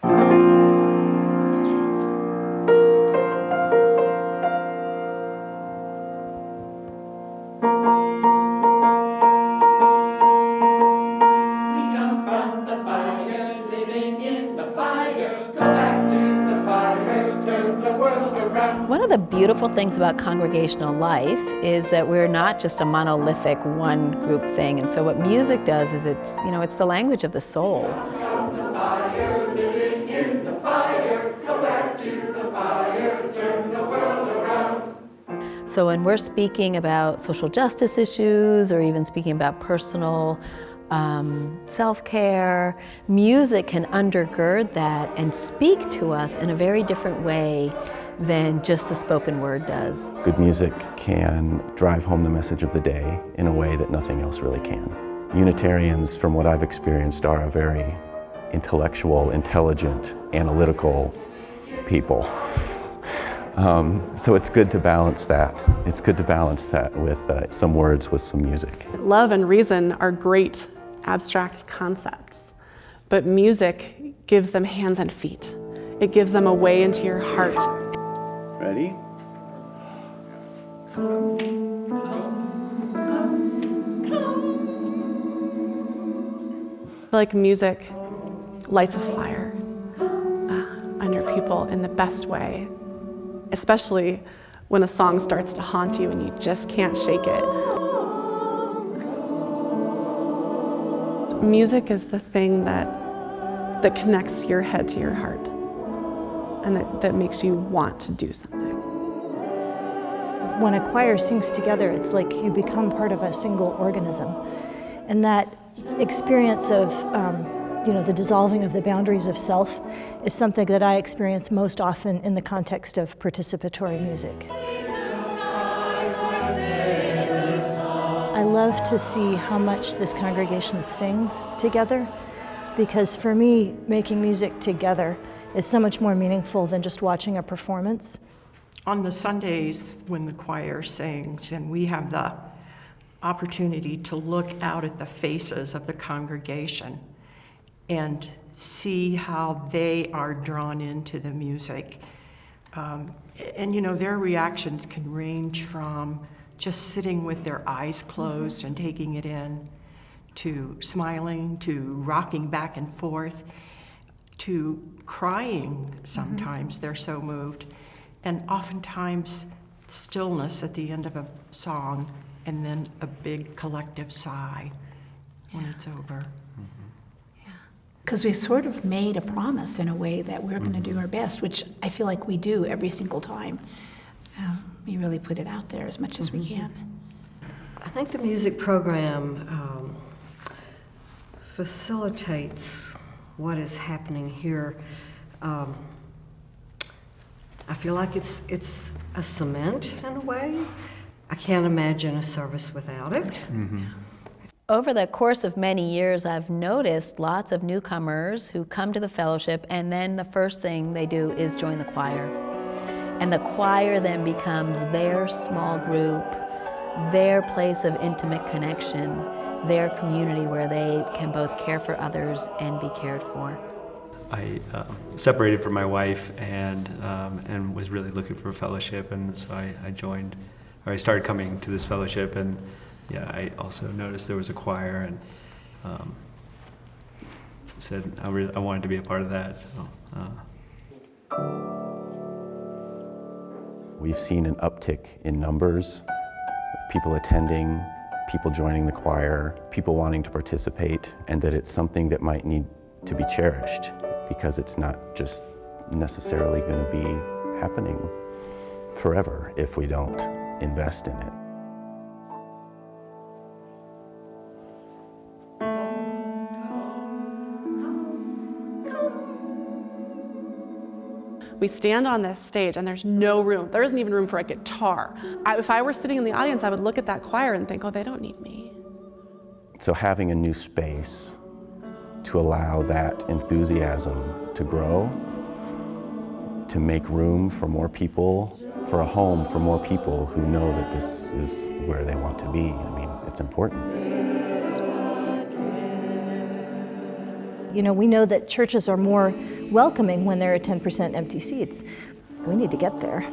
One of the beautiful things about congregational life is that we're not just a monolithic one group thing. And so what music does is it's the language of the soul. So when we're speaking about social justice issues or even speaking about personal self-care, music can undergird that and speak to us in a very different way than just the spoken word does. Good music can drive home the message of the day in a way that nothing else really can. Unitarians, from what I've experienced, are a very intellectual, intelligent, analytical people. So it's good to balance that. It's good to balance that with some words, with some music. Love and reason are great abstract concepts, but music gives them hands and feet. It gives them a way into your heart. Ready? Like music lights a fire under people in the best way, especially when a song starts to haunt you and you just can't shake it. Music is the thing that connects your head to your heart and that makes you want to do something. When a choir sings together, it's like you become part of a single organism. And that experience of the dissolving of the boundaries of self is something that I experience most often in the context of participatory music. I love to see how much this congregation sings together, because for me, making music together is so much more meaningful than just watching a performance. On the Sundays when the choir sings and we have the opportunity to look out at the faces of the congregation and see how they are drawn into the music. Their reactions can range from just sitting with their eyes closed and taking it in, to smiling, to rocking back and forth, to crying sometimes. They're so moved. And oftentimes stillness at the end of a song, and then a big collective sigh when it's over. Because we sort of made a promise in a way that we're going to do our best, which I feel like we do every single time. We really put it out there as much as we can. I think the music program facilitates what is happening here. I feel like it's a cement in a way. I can't imagine a service without it. Mm-hmm. Over the course of many years, I've noticed lots of newcomers who come to the fellowship, and then the first thing they do is join the choir. And the choir then becomes their small group, their place of intimate connection, their community where they can both care for others and be cared for. I separated from my wife and was really looking for a fellowship, and so I started coming to this fellowship, and I also noticed there was a choir, and said I wanted to be a part of that. So. We've seen an uptick in numbers of people attending, people joining the choir, people wanting to participate, and that it's something that might need to be cherished, because it's not just necessarily going to be happening forever if we don't invest in it. We stand on this stage and there's no room. There isn't even room for a guitar. If I were sitting in the audience, I would look at that choir and think, oh, they don't need me. So having a new space to allow that enthusiasm to grow, to make room for more people, for a home for more people who know that this is where they want to be. I mean, it's important. You know, we know that churches are more welcoming when there are 10% empty seats. We need to get there.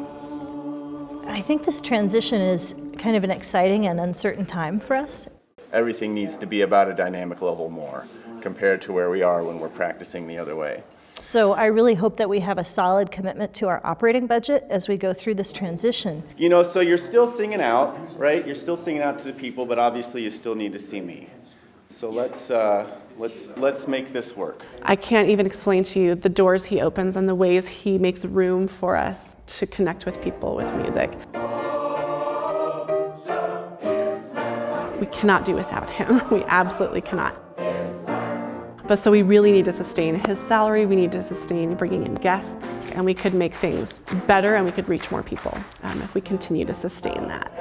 I think this transition is kind of an exciting and uncertain time for us. Everything needs to be about a dynamic level more compared to where we are when we're practicing the other way. So I really hope that we have a solid commitment to our operating budget as we go through this transition. You know, so you're still singing out, right? You're still singing out to the people, but obviously you still need to see me. So let's make this work. I can't even explain to you the doors he opens and the ways he makes room for us to connect with people with music. We cannot do without him. We absolutely cannot. But so we really need to sustain his salary, we need to sustain bringing in guests, and we could make things better and we could reach more people if we continue to sustain that.